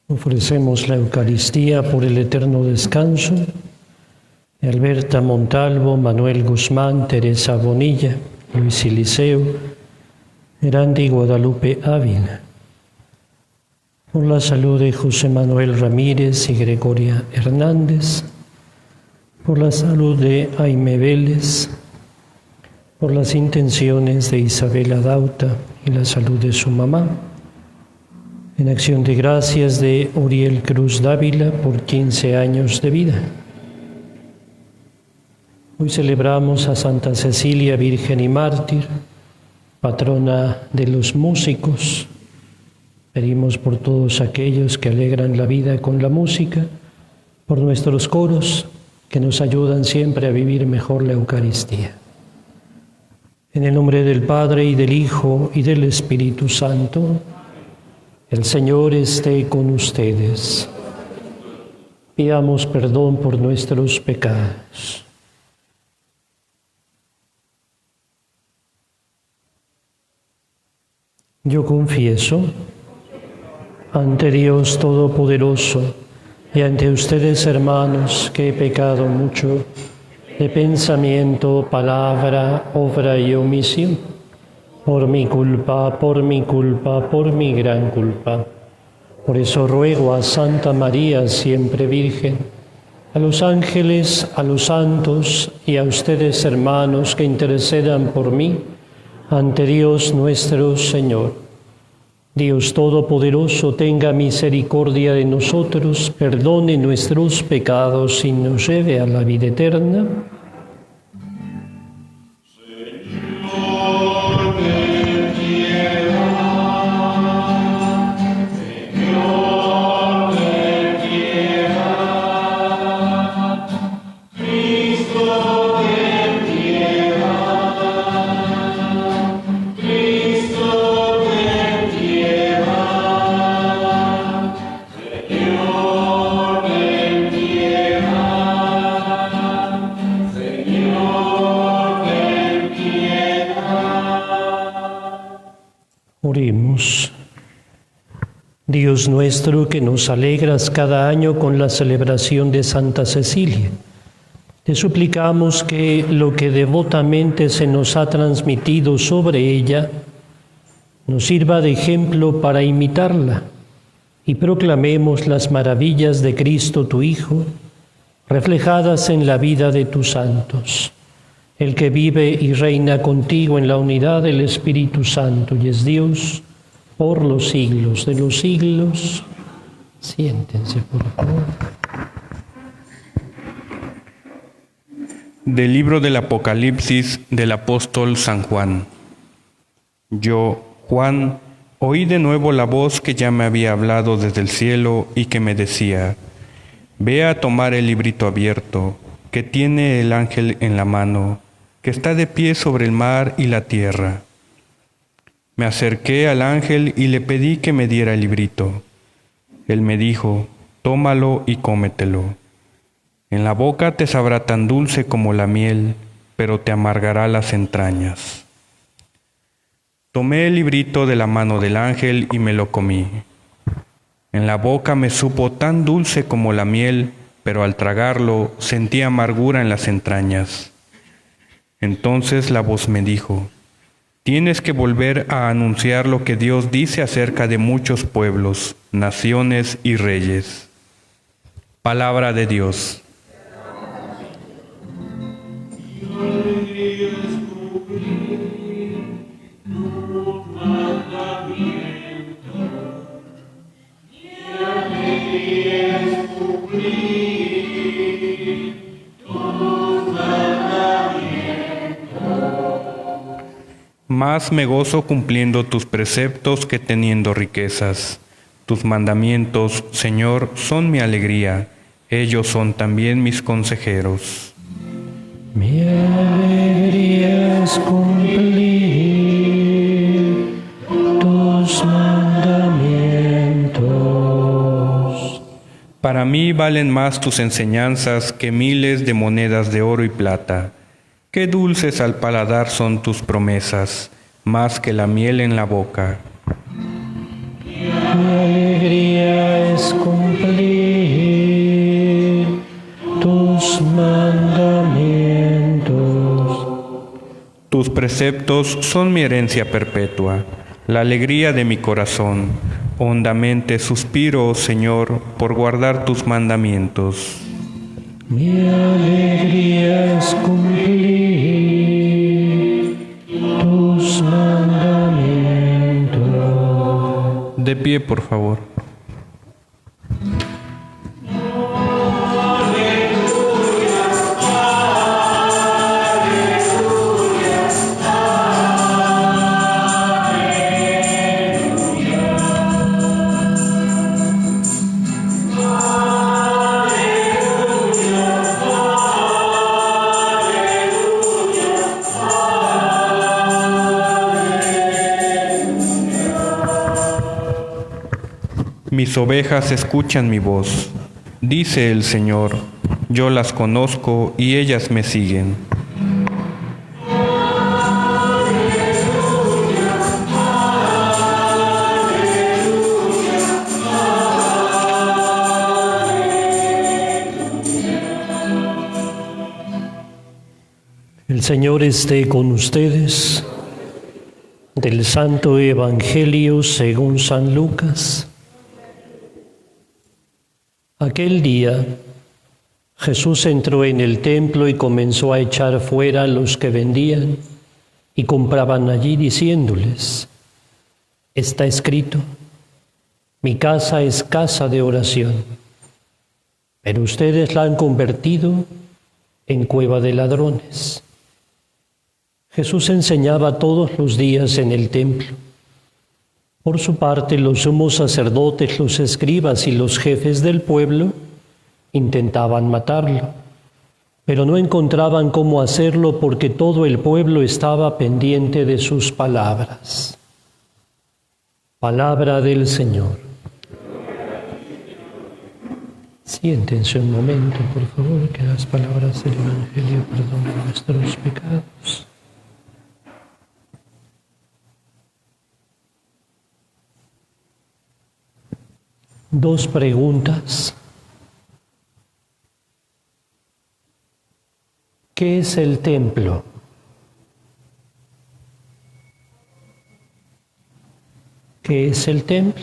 Ofrecemos la Eucaristía por el eterno descanso de Alberta Montalvo, Manuel Guzmán, Teresa Bonilla, Luis Eliseo, Erandi Guadalupe Ávila, por la salud de José Manuel Ramírez y Gregoria Hernández, por la salud de Jaime Vélez, por las intenciones de Isabela Dauta y la salud de su mamá, en acción de gracias de Uriel Cruz Dávila por 15 años de vida. Hoy celebramos a Santa Cecilia, Virgen y Mártir, patrona de los músicos. Pedimos por todos aquellos que alegran la vida con la música, por nuestros coros que nos ayudan siempre a vivir mejor la Eucaristía. En el nombre del Padre y del Hijo y del Espíritu Santo. El Señor esté con ustedes. Pidamos perdón por nuestros pecados. Yo confieso ante Dios Todopoderoso y ante ustedes, hermanos, que he pecado mucho de pensamiento, palabra, obra y omisión. Por mi culpa, por mi gran culpa. Por eso ruego a Santa María, siempre Virgen, a los ángeles, a los santos y a ustedes, hermanos, que intercedan por mí ante Dios nuestro Señor. Dios Todopoderoso, tenga misericordia de nosotros, perdone nuestros pecados y nos lleve a la vida eterna. Oremos. Dios nuestro, que nos alegras cada año con la celebración de Santa Cecilia, te suplicamos que lo que devotamente se nos ha transmitido sobre ella nos sirva de ejemplo para imitarla y proclamemos las maravillas de Cristo tu Hijo, reflejadas en la vida de tus santos. El que vive y reina contigo en la unidad del Espíritu Santo y es Dios por los siglos de los siglos. Siéntense, por favor. Del libro del Apocalipsis del apóstol San Juan. Yo, Juan, oí de nuevo la voz que ya me había hablado desde el cielo y que me decía: Ve a tomar el librito abierto, que tiene el ángel en la mano, que está de pie sobre el mar y la tierra. Me acerqué al ángel y le pedí que me diera el librito. Él me dijo: Tómalo y cómetelo. En la boca te sabrá tan dulce como la miel, pero te amargará las entrañas. Tomé el librito de la mano del ángel y me lo comí. En la boca me supo tan dulce como la miel, pero al tragarlo sentí amargura en las entrañas. Entonces la voz me dijo: Tienes que volver a anunciar lo que Dios dice acerca de muchos pueblos, naciones y reyes. Palabra de Dios. Más me gozo cumpliendo tus preceptos que teniendo riquezas. Tus mandamientos, Señor, son mi alegría. Ellos son también mis consejeros. Mi alegría es cumplir tus mandamientos. Para mí valen más tus enseñanzas que miles de monedas de oro y plata. Qué dulces al paladar son tus promesas, más que la miel en la boca. Mi alegría es cumplir tus mandamientos. Tus preceptos son mi herencia perpetua, la alegría de mi corazón. Hondamente suspiro, oh Señor, por guardar tus mandamientos. Mi alegría es cumplir tus mandamientos. De pie, por favor. Mis ovejas escuchan mi voz, dice el Señor, yo las conozco y ellas me siguen. El Señor esté con ustedes. Del Santo Evangelio según San Lucas. Aquel día, Jesús entró en el templo y comenzó a echar fuera a los que vendían y compraban allí, diciéndoles: está escrito, mi casa es casa de oración, pero ustedes la han convertido en cueva de ladrones. Jesús enseñaba todos los días en el templo. Por su parte, los sumos sacerdotes, los escribas y los jefes del pueblo intentaban matarlo, pero no encontraban cómo hacerlo porque todo el pueblo estaba pendiente de sus palabras. Palabra del Señor. Siéntense un momento, por favor, que las palabras del Evangelio perdonen nuestros pecados. Dos preguntas. ¿Qué es el templo? ¿Qué es el templo?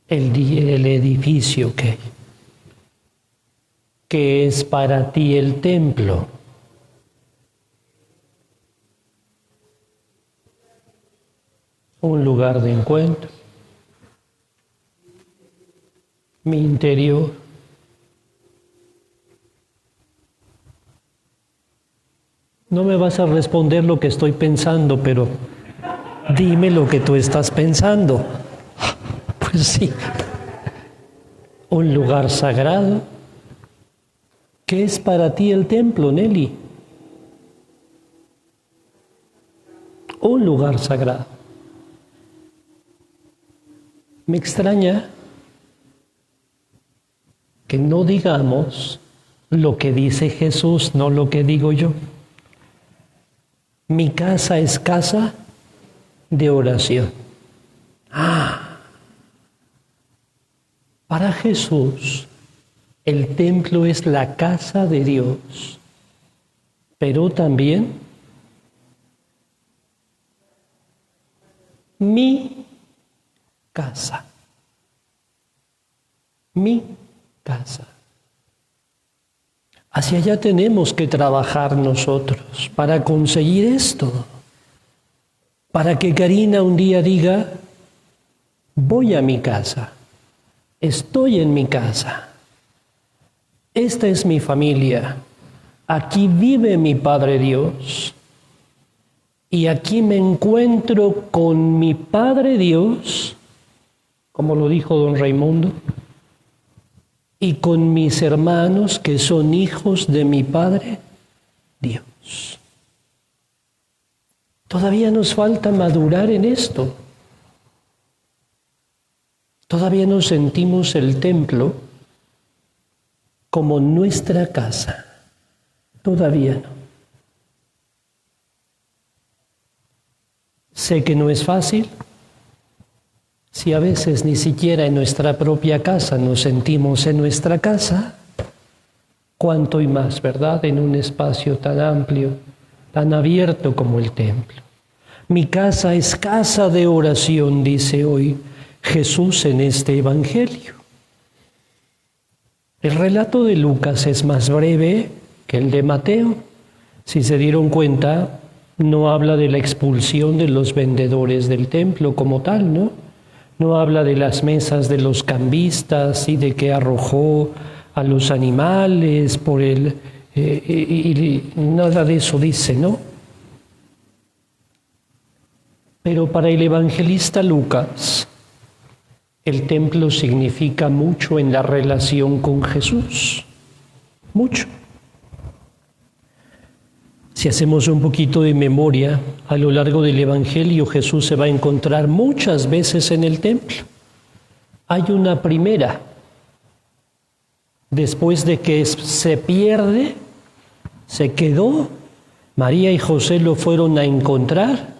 El edificio, ¿qué? ¿Qué es para ti el templo? Un lugar de encuentro, mi interior. No me vas a responder lo que estoy pensando, pero dime lo que tú estás pensando. Pues sí, un lugar sagrado. ¿Qué es para ti el templo, Nelly? Un lugar sagrado. Me extraña que no digamos lo que dice Jesús, no lo que digo yo. Mi casa es casa de oración. Para Jesús, el templo es la casa de Dios, pero también mi casa. Mi casa. Hacia allá tenemos que trabajar nosotros para conseguir esto. Para que Karina un día diga, voy a mi casa, estoy en mi casa. esta es mi familia, aquí vive mi Padre Dios, y aquí me encuentro con mi Padre Dios, como lo dijo don Raimundo, y con mis hermanos que son hijos de mi Padre Dios. Todavía nos falta madurar en esto. Todavía no sentimos el templo como nuestra casa. Todavía no. Sé que no es fácil. Si a veces ni siquiera en nuestra propia casa nos sentimos en nuestra casa, cuánto y más, ¿verdad? En un espacio tan amplio, tan abierto como el templo. Mi casa es casa de oración, dice hoy Jesús en este Evangelio. El relato de Lucas es más breve que el de Mateo. Si se dieron cuenta, no habla de la expulsión de los vendedores del templo como tal, ¿no? No habla de las mesas de los cambistas y de que arrojó a los animales por el... y nada de eso dice, ¿no? Pero para el evangelista Lucas, el templo significa mucho en la relación con Jesús. Mucho. Si hacemos un poquito de memoria, a lo largo del Evangelio Jesús se va a encontrar muchas veces en el templo. Hay una primera, después de que se pierde, se quedó, María y José lo fueron a encontrar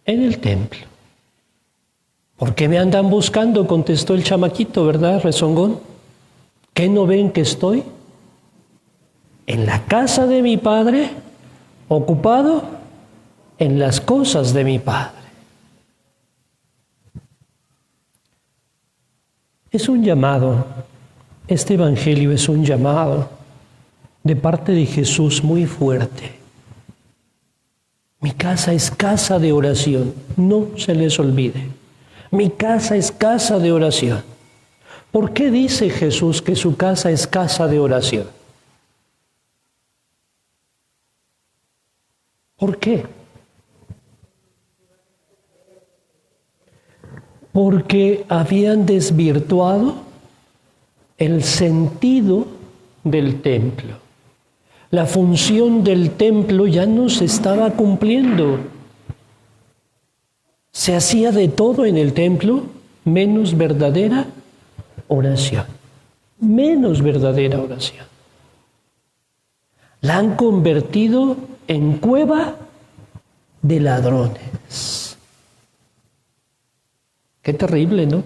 en el templo. ¿Por qué me andan buscando?, contestó el chamaquito, ¿verdad, rezongón? ¿Qué no ven que estoy en la casa de mi Padre, ocupado en las cosas de mi Padre? Es un llamado, este Evangelio es un llamado de parte de Jesús muy fuerte. Mi casa es casa de oración, no se les olvide. Mi casa es casa de oración. ¿Por qué dice Jesús que su casa es casa de oración? ¿Por qué? Porque habían desvirtuado el sentido del templo. La función del templo ya no se estaba cumpliendo. Se hacía de todo en el templo, menos verdadera oración. Menos verdadera oración. La han convertido en cueva de ladrones. Qué terrible, ¿no?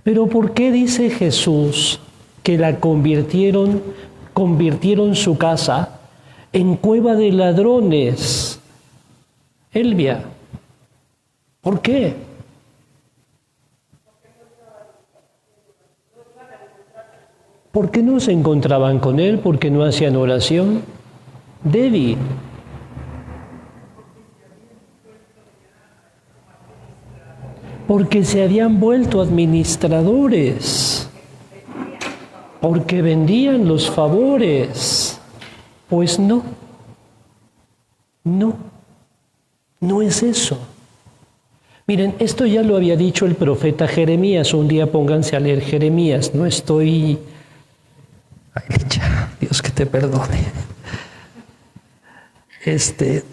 Pero ¿por qué dice Jesús que la convirtieron su casa en cueva de ladrones? Elvia, ¿por qué? ¿Por qué no se encontraban con él? ¿Por qué no hacían oración? Debbie. Porque se habían vuelto administradores. Porque vendían los favores. Pues no. No. No es eso. Miren, esto ya lo había dicho el profeta Jeremías. Un día pónganse a leer Jeremías. No estoy... Ay, Licha, Dios que te perdone.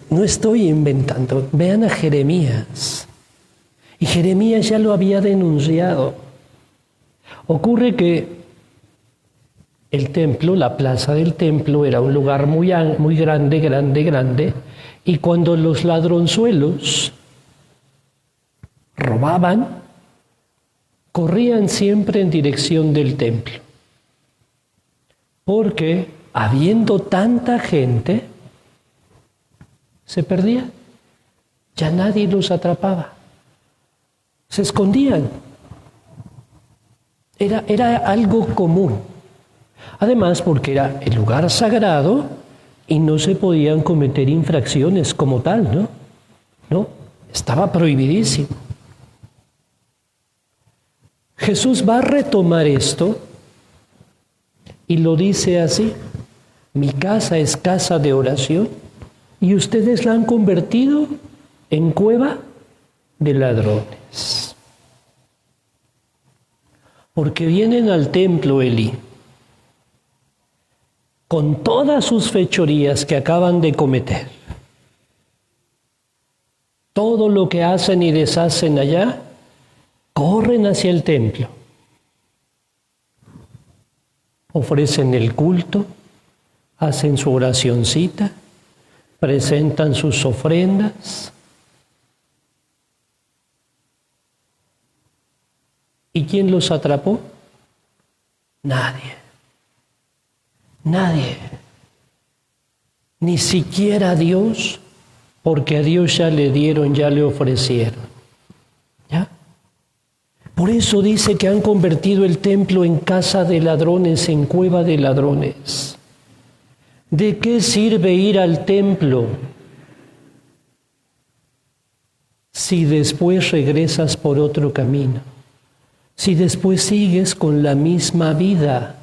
No estoy inventando. Vean a Jeremías. Y Jeremías ya lo había denunciado. Ocurre que el templo, la plaza del templo, era un lugar muy grande, y cuando los ladronzuelos robaban, corrían siempre en dirección del templo. Porque, habiendo tanta gente, se perdían. Ya nadie los atrapaba. Se escondían. Era algo común. Además, porque era el lugar sagrado y no se podían cometer infracciones como tal, ¿no? No, estaba prohibidísimo. Jesús va a retomar esto Y lo dice así: mi casa es casa de oración y ustedes la han convertido en cueva de ladrones. Porque vienen al templo, Eli, con todas sus fechorías que acaban de cometer. Todo lo que hacen y deshacen allá, corren hacia el templo. Ofrecen el culto, hacen su oracioncita, presentan sus ofrendas. ¿Y quién los atrapó? Nadie. Nadie. Ni siquiera Dios, porque a Dios ya le dieron, ya le ofrecieron. ¿Ya? Por eso dice que han convertido el templo en casa de ladrones, en cueva de ladrones. ¿De qué sirve ir al templo si después regresas por otro camino? Si después sigues con la misma vida.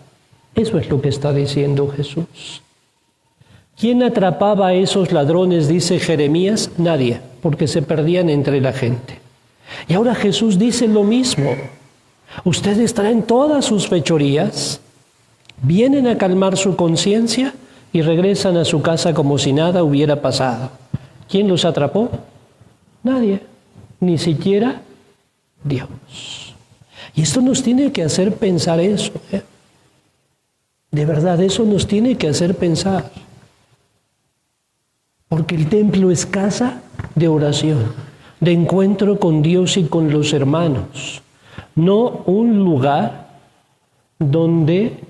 Eso es lo que está diciendo Jesús. ¿Quién atrapaba a esos ladrones, dice Jeremías? Nadie, porque se perdían entre la gente. Y ahora Jesús dice lo mismo. Ustedes traen todas sus fechorías, vienen a calmar su conciencia y regresan a su casa como si nada hubiera pasado. ¿Quién los atrapó? Nadie, ni siquiera Dios. Y esto nos tiene que hacer pensar eso. De verdad, eso nos tiene que hacer pensar. Porque el templo es casa de oración, de encuentro con Dios y con los hermanos. No un lugar donde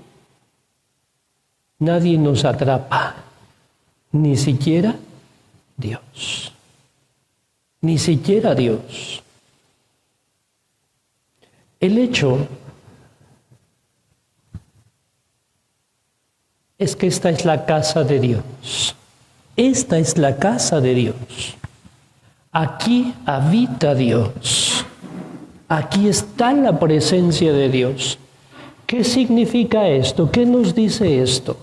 nadie nos atrapa, ni siquiera Dios. Ni siquiera Dios. El hecho es que esta es la casa de Dios. Esta es la casa de Dios. Aquí habita Dios. Aquí está la presencia de Dios. ¿Qué significa esto? ¿Qué nos dice esto?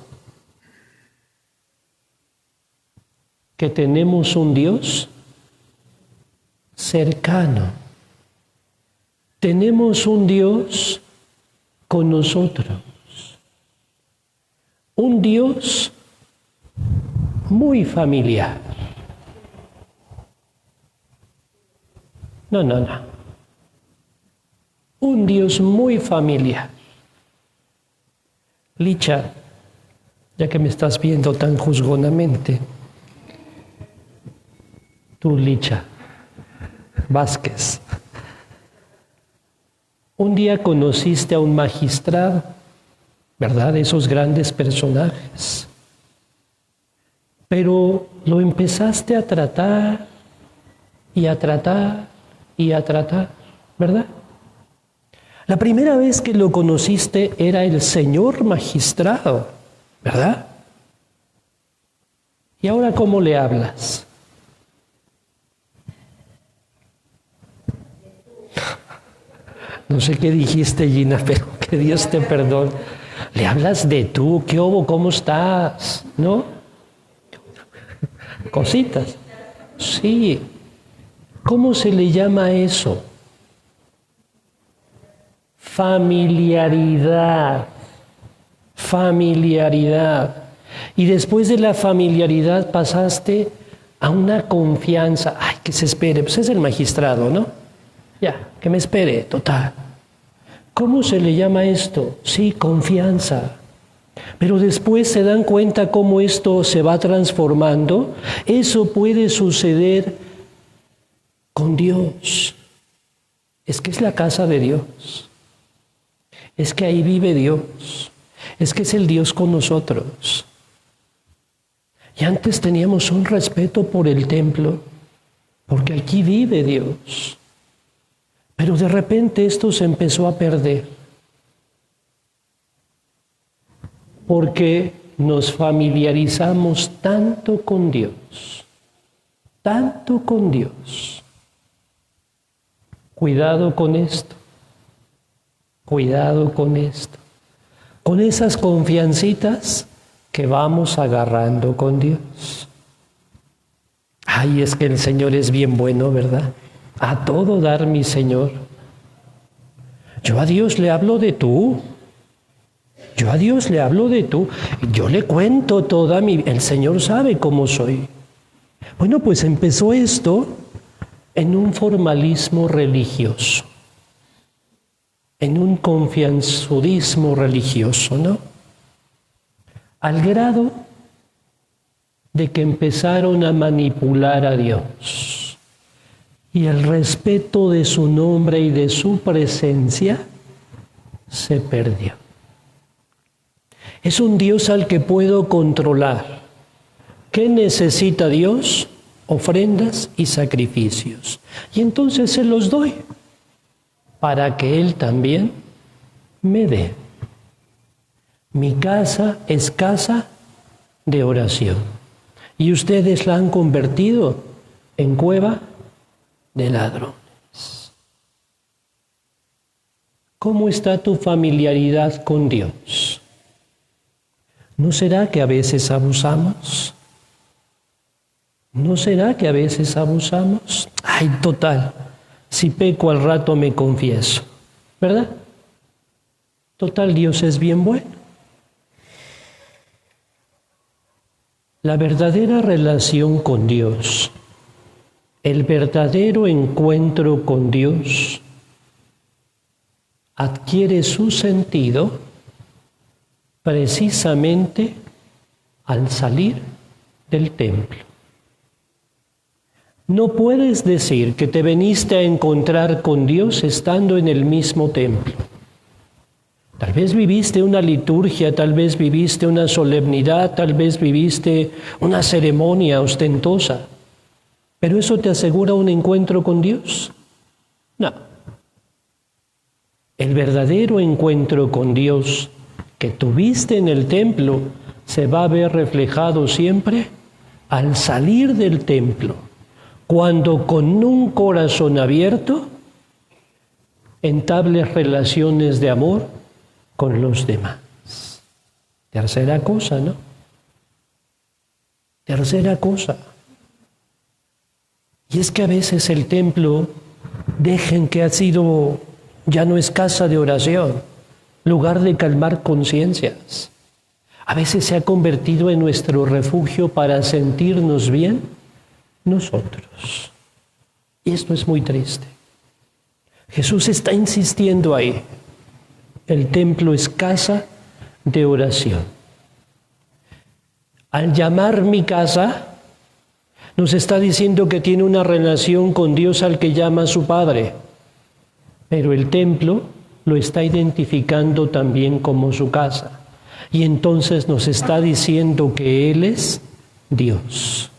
Que tenemos un Dios cercano. Tenemos un Dios con nosotros. Un Dios muy familiar. No. Un Dios muy familiar. Licha, ya que me estás viendo tan juzgonamente, tú, Licha Vázquez, un día conociste a un magistrado, ¿verdad? Esos grandes personajes. Pero lo empezaste a tratar y a tratar y a tratar, ¿verdad? La primera vez que lo conociste era el señor magistrado, ¿verdad? ¿Y ahora cómo le hablas? No sé qué dijiste, Gina, pero que Dios te perdone. Le hablas de tú, ¿qué hubo? ¿Cómo estás? ¿No? Cositas. Sí. ¿Cómo se le llama eso? Familiaridad. Familiaridad. Y después de la familiaridad pasaste a una confianza. Ay, que se espere. Pues es el magistrado, ¿no? Ya, que me espere, total. ¿Cómo se le llama esto? Sí, confianza. Pero después se dan cuenta cómo esto se va transformando. Eso puede suceder con Dios. Es que es la casa de Dios. Es que ahí vive Dios. Es que es el Dios con nosotros. Y antes teníamos un respeto por el templo, porque aquí vive Dios. Pero de repente esto se empezó a perder. Porque nos familiarizamos tanto con Dios. Tanto con Dios. Cuidado con esto. Cuidado con esto. con esas confiancitas que vamos agarrando con Dios. Ay, es que el Señor es bien bueno, ¿verdad? A todo dar mi Señor. Yo a Dios le hablo de tú. Yo a Dios le hablo de tú. Yo le cuento toda mi... El Señor sabe cómo soy. Bueno, pues empezó esto en un formalismo religioso, en un confianzudismo religioso, ¿no? Al grado de que empezaron a manipular a Dios. Y el respeto de su nombre y de su presencia se perdió. Es un Dios al que puedo controlar. ¿Qué necesita Dios? Ofrendas y sacrificios. Y entonces se los doy para que Él también me dé. Mi casa es casa de oración. Y ustedes la han convertido en cueva de ladrones. ¿Cómo está tu familiaridad con Dios? ¿No será que a veces abusamos? ¿No será que a veces abusamos? Ay, total, si peco al rato me confieso, ¿verdad? Total, Dios es bien bueno. La verdadera relación con Dios, el verdadero encuentro con Dios, adquiere su sentido precisamente al salir del templo. No puedes decir que te viniste a encontrar con Dios estando en el mismo templo. Tal vez viviste una liturgia, tal vez viviste una solemnidad, tal vez viviste una ceremonia ostentosa. ¿Pero eso te asegura un encuentro con Dios? No. El verdadero encuentro con Dios que tuviste en el templo se va a ver reflejado siempre al salir del templo, cuando con un corazón abierto entables relaciones de amor con los demás. Tercera cosa, ¿no? Tercera cosa. Y es que a veces el templo, dejen que ha sido, ya no es casa de oración, lugar de calmar conciencias. A veces se ha convertido en nuestro refugio para sentirnos bien nosotros. Y esto es muy triste. Jesús está insistiendo ahí. El templo es casa de oración. Al llamar mi casa, nos está diciendo que tiene una relación con Dios al que llama su Padre. Pero el templo lo está identificando también como su casa. Y entonces nos está diciendo que Él es Dios.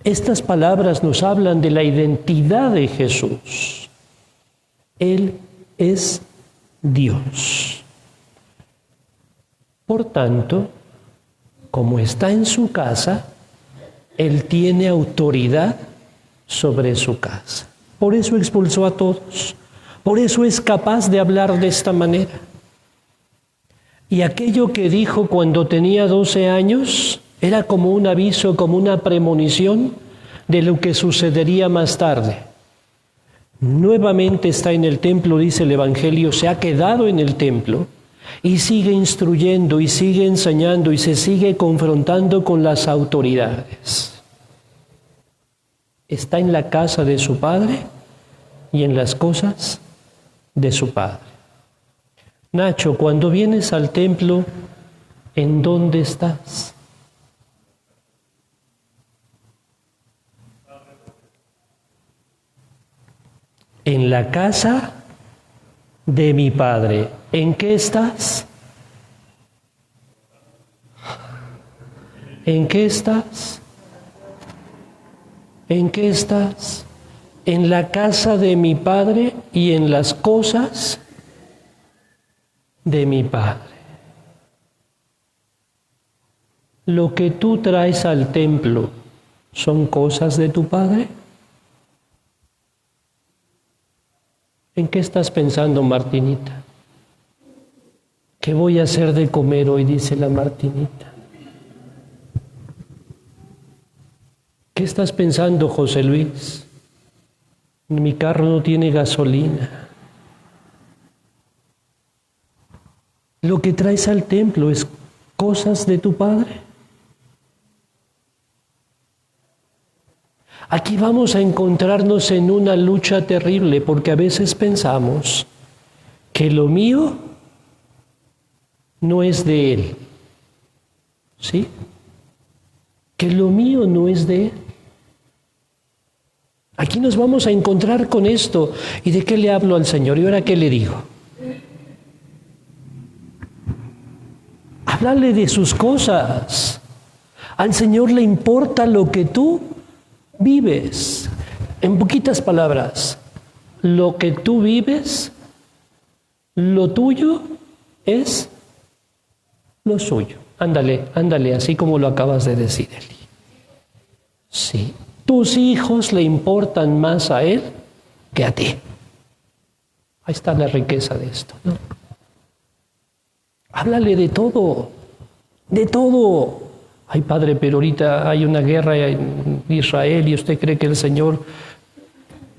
Estas palabras nos hablan de la identidad de Jesús. Él es Dios. Por tanto, como está en su casa, Él tiene autoridad sobre su casa. Por eso expulsó a todos. Por eso es capaz de hablar de esta manera. Y aquello que dijo cuando tenía 12 años era como un aviso, como una premonición de lo que sucedería más tarde. Nuevamente está en el templo, dice el Evangelio, se ha quedado en el templo y sigue instruyendo y sigue enseñando y se sigue confrontando con las autoridades. Está en la casa de su Padre y en las cosas de su Padre. Nacho, cuando vienes al templo, ¿en dónde estás? En la casa de mi Padre. ¿En qué estás? ¿En qué estás? ¿En qué estás? En la casa de mi Padre y en las cosas de mi Padre. ¿Lo que tú traes al templo son cosas de tu Padre? ¿En qué estás pensando, Martinita? ¿Qué voy a hacer de comer hoy?, dice la Martinita. ¿Qué estás pensando, José Luis? Mi carro no tiene gasolina. Lo que traes al templo es cosas de tu Padre. Aquí vamos a encontrarnos en una lucha terrible, porque a veces pensamos que lo mío no es de Él. ¿Sí? Que lo mío no es de Él. Aquí nos vamos a encontrar con esto. ¿Y de qué le hablo al Señor? ¿Y ahora qué le digo? Háblale de sus cosas. Al Señor le importa lo que tú vives. En poquitas palabras, lo que tú vives, lo tuyo es lo suyo. Ándale, así como lo acabas de decir, Eli. Sí. Tus hijos le importan más a Él que a ti. Ahí está la riqueza de esto, ¿no? Háblale de todo, de todo. Ay, Padre, pero ahorita hay una guerra en Israel y usted cree que el Señor...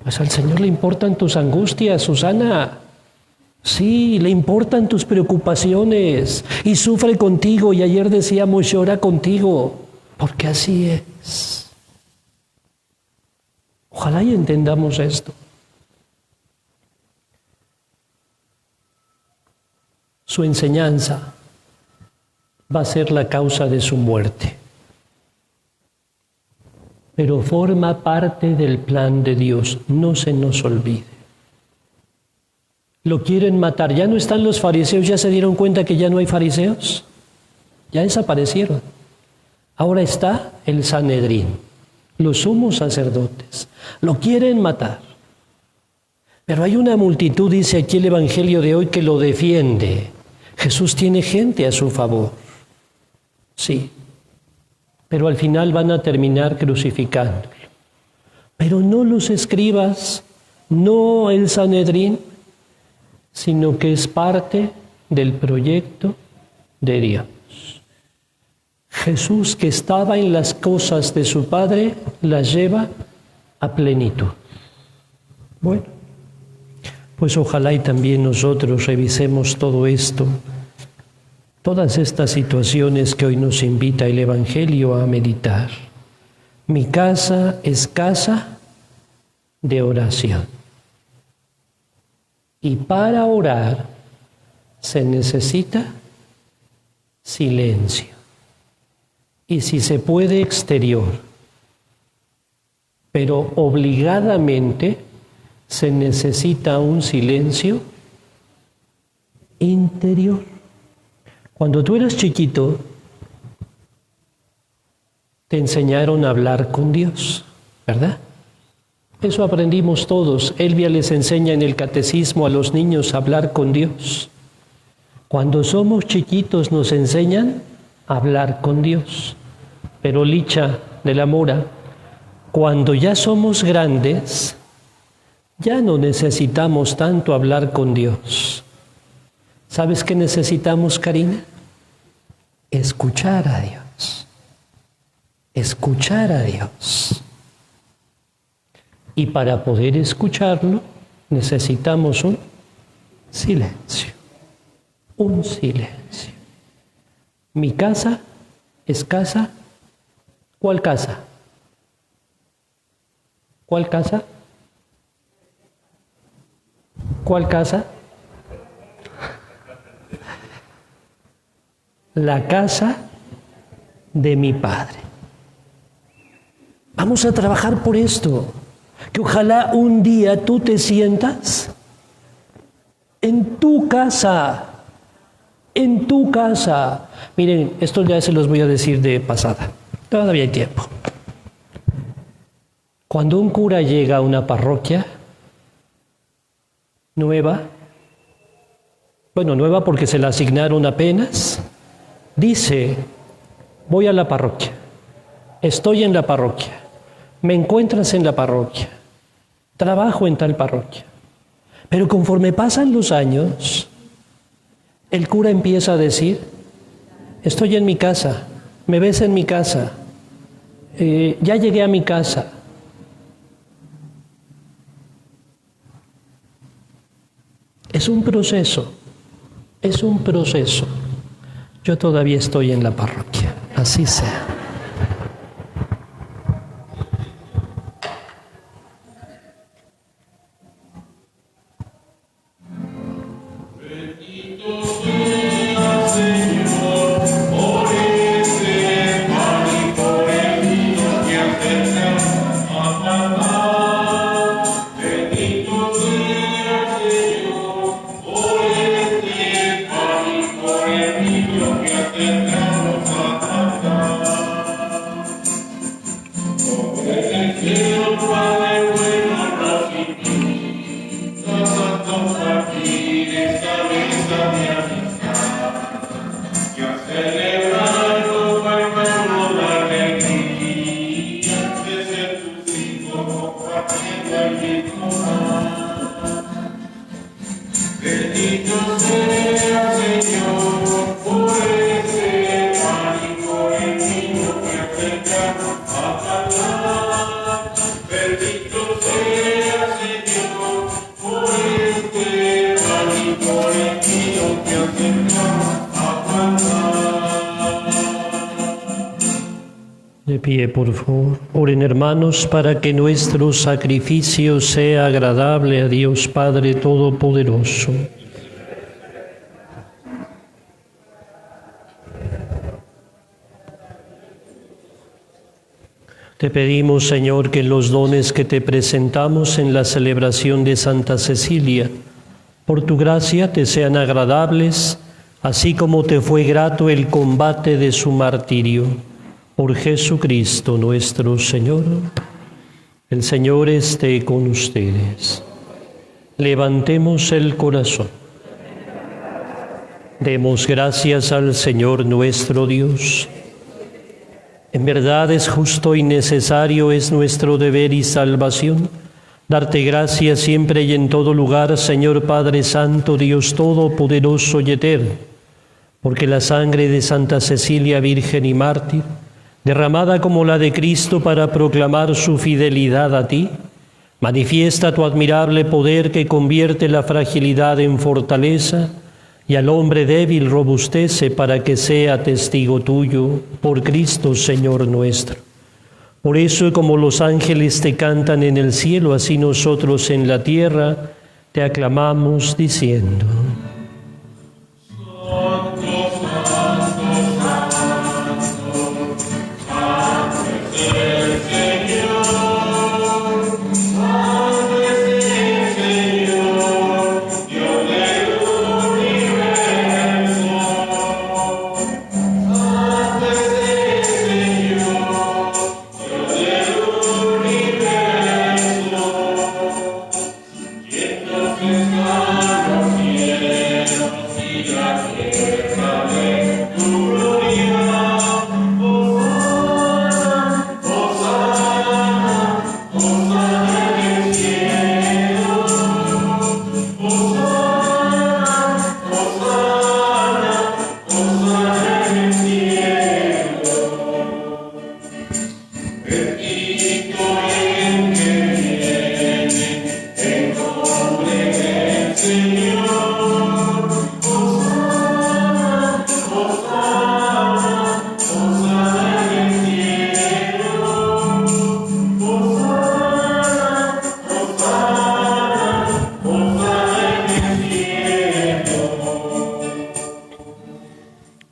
Pues al Señor le importan tus angustias, Susana. Sí, le importan tus preocupaciones y sufre contigo. Y ayer decíamos, llora contigo, porque así es. Ojalá y entendamos esto. Su enseñanza va a ser la causa de su muerte, pero forma parte del plan de Dios, no se nos olvide. Lo quieren matar, ya no están los fariseos, ya se dieron cuenta que ya no hay fariseos, ya desaparecieron. Ahora está el Sanedrín, los sumos sacerdotes, lo quieren matar. Pero hay una multitud, dice aquí el Evangelio de hoy, que lo defiende. Jesús tiene gente a su favor. Sí, pero al final van a terminar crucificándolo. Pero no los escribas, no el Sanedrín, sino que es parte del proyecto de Dios. Jesús, que estaba en las cosas de su Padre, las lleva a plenitud. Bueno, pues ojalá y también nosotros revisemos todo esto, todas estas situaciones que hoy nos invita el Evangelio a meditar. Mi casa es casa de oración. Y para orar se necesita silencio. Y si se puede, exterior. Pero obligadamente se necesita un silencio interior. Cuando tú eras chiquito, te enseñaron a hablar con Dios, ¿verdad? Eso aprendimos todos. Elvia les enseña en el catecismo a los niños a hablar con Dios. Cuando somos chiquitos nos enseñan a hablar con Dios. Pero Licha de la Mora, cuando ya somos grandes, ya no necesitamos tanto hablar con Dios. ¿Sabes qué necesitamos, Karina? Escuchar a Dios. Escuchar a Dios. Y para poder escucharlo, necesitamos un silencio. Un silencio. Mi casa es casa. ¿Cuál casa? ¿Cuál casa? ¿Cuál casa? La casa de mi Padre. Vamos a trabajar por esto, que ojalá un día tú te sientas en tu casa, en tu casa. Miren, esto ya se los voy a decir de pasada, todavía hay tiempo. Cuando un cura llega a una parroquia nueva, bueno, nueva porque se la asignaron apenas, dice, voy a la parroquia, estoy en la parroquia, me encuentras en la parroquia, trabajo en tal parroquia. Pero conforme pasan los años, el cura empieza a decir, estoy en mi casa, me ves en mi casa, ya llegué a mi casa. Es un proceso, es un proceso. Yo todavía estoy en la parroquia, así sea. De pie, por favor. Oren, hermanos, para que nuestro sacrificio sea agradable a Dios Padre Todopoderoso. Te pedimos, Señor, que los dones que te presentamos en la celebración de Santa Cecilia, por tu gracia te sean agradables, así como te fue grato el combate de su martirio. Por Jesucristo nuestro Señor. El Señor esté con ustedes. Levantemos el corazón. Demos gracias al Señor nuestro Dios. En verdad es justo y necesario, es nuestro deber y salvación, darte gracias siempre y en todo lugar, Señor Padre Santo, Dios Todopoderoso y Eterno, porque la sangre de Santa Cecilia, Virgen y mártir, derramada como la de Cristo para proclamar su fidelidad a ti, manifiesta tu admirable poder que convierte la fragilidad en fortaleza y al hombre débil robustece para que sea testigo tuyo, por Cristo Señor nuestro. Por eso, como los ángeles te cantan en el cielo, así nosotros en la tierra te aclamamos diciendo: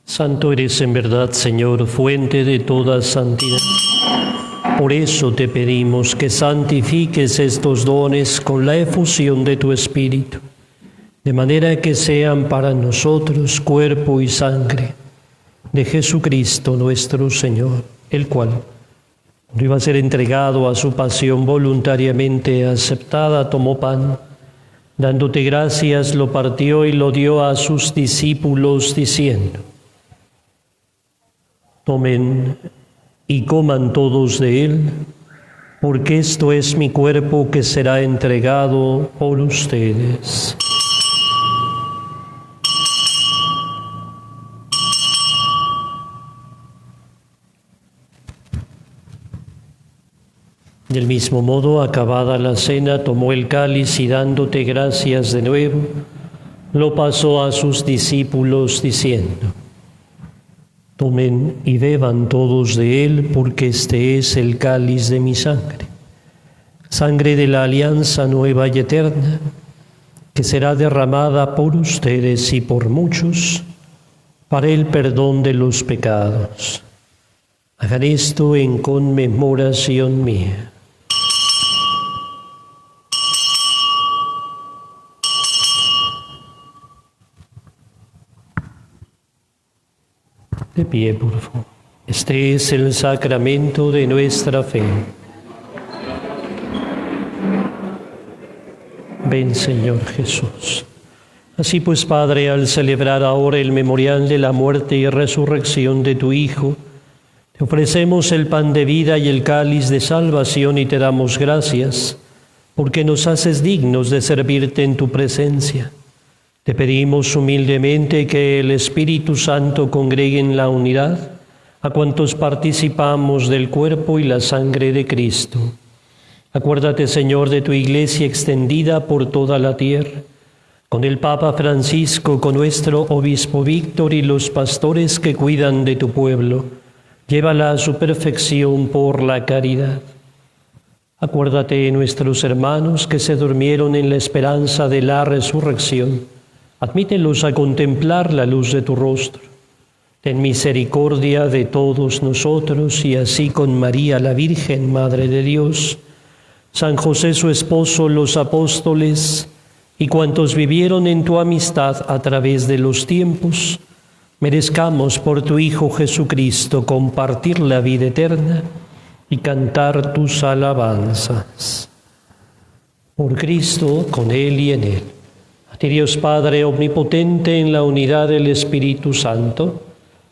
Santo eres en verdad, Señor, fuente de toda santidad. Por eso te pedimos que santifiques estos dones con la efusión de tu Espíritu, de manera que sean para nosotros cuerpo y sangre de Jesucristo nuestro Señor, el cual, cuando iba a ser entregado a su pasión voluntariamente aceptada, tomó pan, dándote gracias, lo partió y lo dio a sus discípulos, diciendo: tomen y coman todos de él, porque esto es mi cuerpo que será entregado por ustedes. Del mismo modo, acabada la cena, tomó el cáliz y dándote gracias de nuevo, lo pasó a sus discípulos diciendo: Tomen y beban todos de él, porque este es el cáliz de mi sangre, sangre de la alianza nueva y eterna, que será derramada por ustedes y por muchos para el perdón de los pecados. Hagan esto en conmemoración mía. De pie, por favor. Este es el sacramento de nuestra fe. Ven, Señor Jesús. Así pues, Padre, al celebrar ahora el memorial de la muerte y resurrección de tu Hijo, te ofrecemos el pan de vida y el cáliz de salvación y te damos gracias, porque nos haces dignos de servirte en tu presencia. Te pedimos humildemente que el Espíritu Santo congregue en la unidad a cuantos participamos del cuerpo y la sangre de Cristo. Acuérdate, Señor, de tu Iglesia extendida por toda la tierra, con el Papa Francisco, con nuestro Obispo Víctor y los pastores que cuidan de tu pueblo. Llévala a su perfección por la caridad. Acuérdate de nuestros hermanos que se durmieron en la esperanza de la resurrección. Admítelos a contemplar la luz de tu rostro. Ten misericordia de todos nosotros y así con María la Virgen, Madre de Dios, San José su esposo, los apóstoles y cuantos vivieron en tu amistad a través de los tiempos, merezcamos por tu Hijo Jesucristo compartir la vida eterna y cantar tus alabanzas. Por Cristo, con Él y en Él. A ti, Dios Padre omnipotente, en la unidad del Espíritu Santo,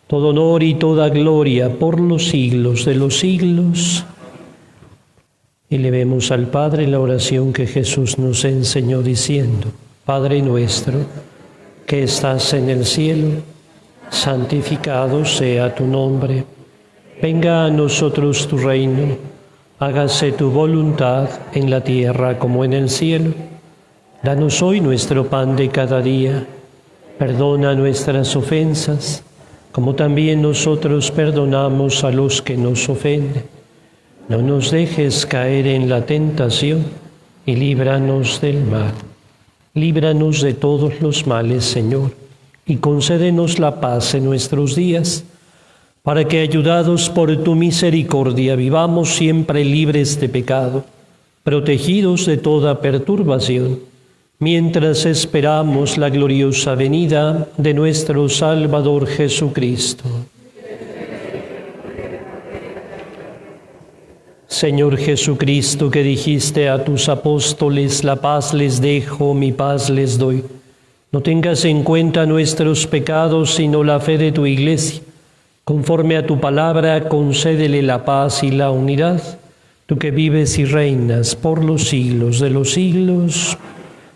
todo honor y toda gloria por los siglos de los siglos. Elevemos al Padre la oración que Jesús nos enseñó diciendo: Padre nuestro, que estás en el cielo, santificado sea tu nombre. Venga a nosotros tu reino. Hágase tu voluntad en la tierra como en el cielo. Danos hoy nuestro pan de cada día. Perdona nuestras ofensas, como también nosotros perdonamos a los que nos ofenden. No nos dejes caer en la tentación y líbranos del mal. Líbranos de todos los males, Señor, y concédenos la paz en nuestros días, para que, ayudados por tu misericordia, vivamos siempre libres de pecado, protegidos de toda perturbación, mientras esperamos la gloriosa venida de nuestro Salvador Jesucristo. Señor Jesucristo, que dijiste a tus apóstoles: la paz les dejo, mi paz les doy. No tengas en cuenta nuestros pecados, sino la fe de tu Iglesia. Conforme a tu palabra, concédele la paz y la unidad, tú que vives y reinas por los siglos de los siglos.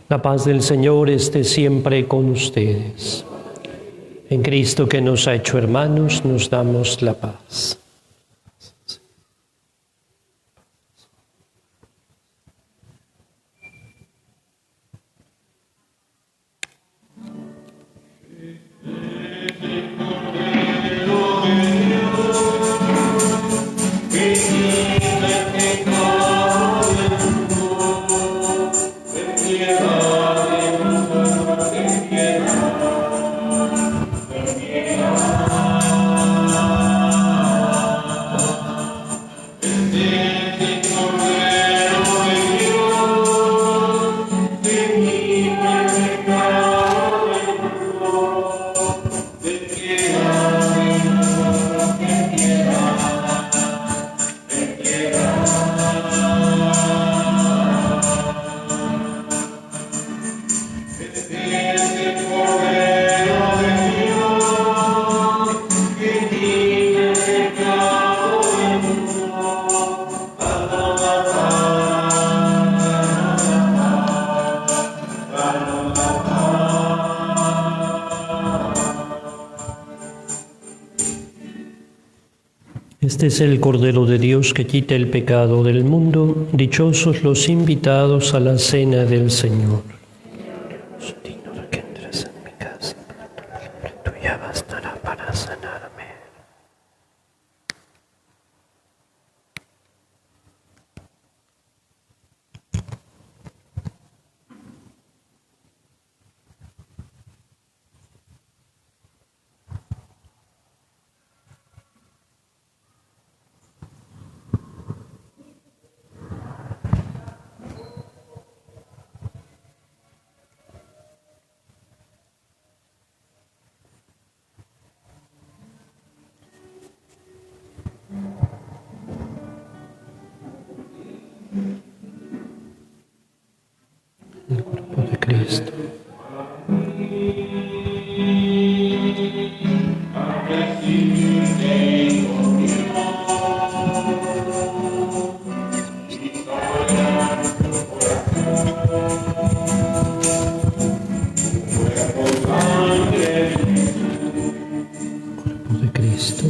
La paz del Señor esté siempre con ustedes. En Cristo, que nos ha hecho hermanos, nos damos la paz. Este es el Cordero de Dios que quita el pecado del mundo. Dichosos los invitados a la cena del Señor. Digno de que entres en mi casa, tuya bastará para sanarme. El cuerpo de Cristo. Cuerpo de Cristo.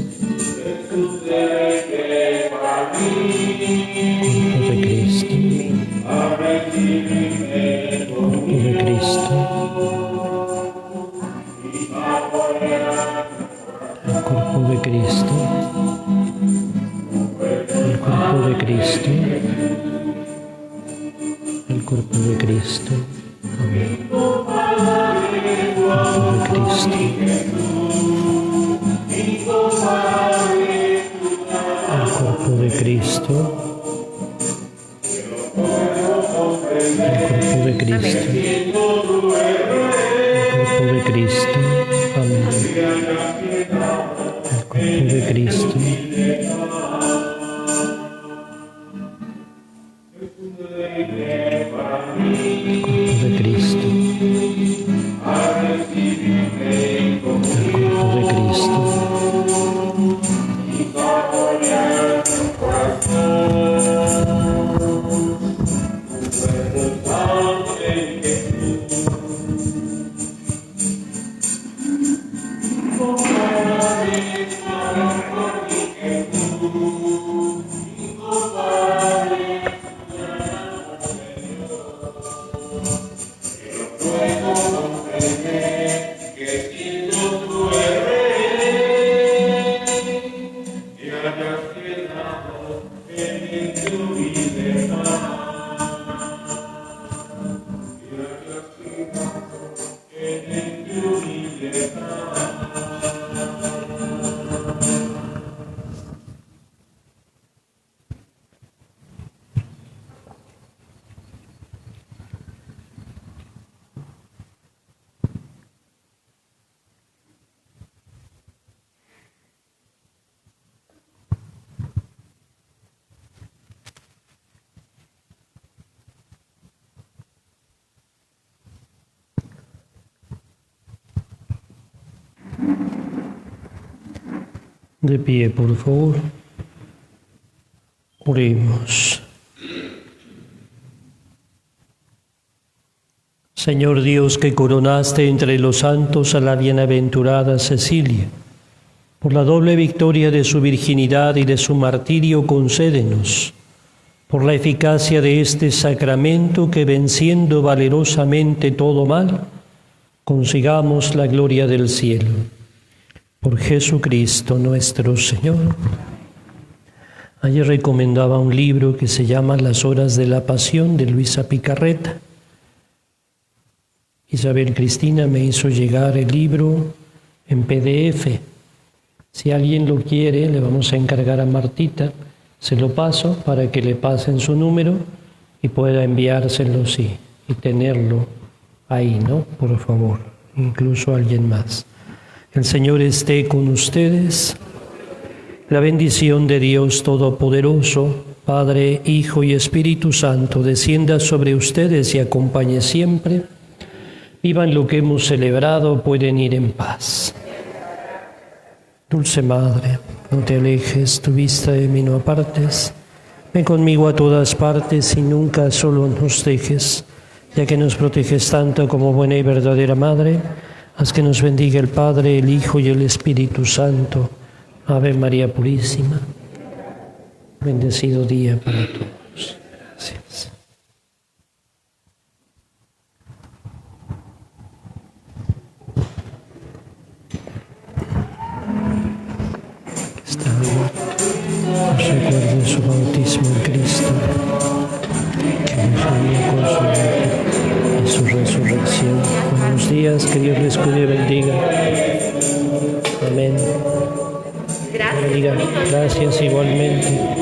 Cuerpo de Cristo. Cuerpo de Cristo. El cuerpo de Cristo. El cuerpo de Cristo. El cuerpo de Cristo. Amén. El cuerpo de Cristo. El cuerpo de Cristo. El cuerpo de Cristo. El cuerpo de Cristo. Amén. El cuerpo de Cristo. El cuerpo de Cristo. El cuerpo de Cristo. De pie, por favor. Oremos. Señor Dios, que coronaste entre los santos a la bienaventurada Cecilia, por la doble victoria de su virginidad y de su martirio, concédenos, por la eficacia de este sacramento, que venciendo valerosamente todo mal, consigamos la gloria del cielo. Por Jesucristo nuestro Señor. Ayer recomendaba un libro que se llama Las horas de la pasión, de Luisa Picarreta. Isabel Cristina me hizo llegar el libro en PDF. Si alguien lo quiere, le vamos a encargar a Martita, se lo paso para que le pasen su número y pueda enviárselo, sí, y tenerlo ahí, ¿no? Por favor, incluso alguien más. El Señor esté con ustedes. La bendición de Dios Todopoderoso, Padre, Hijo y Espíritu Santo, descienda sobre ustedes y acompañe siempre. Vivan lo que hemos celebrado, pueden ir en paz. Dulce Madre, no te alejes, tu vista de mí no apartes. Ven conmigo a todas partes y nunca solo nos dejes, ya que nos proteges tanto como buena y verdadera Madre. Haz que nos bendiga el Padre, el Hijo y el Espíritu Santo. Ave María Purísima, Bendecido día para todos. Gracias. Está nos recuerde su bautismo en Cristo, que nos unía con su muerte y su resurrección. Buenos días, que Dios les cuide y bendiga. Amén. Gracias. Gracias igualmente.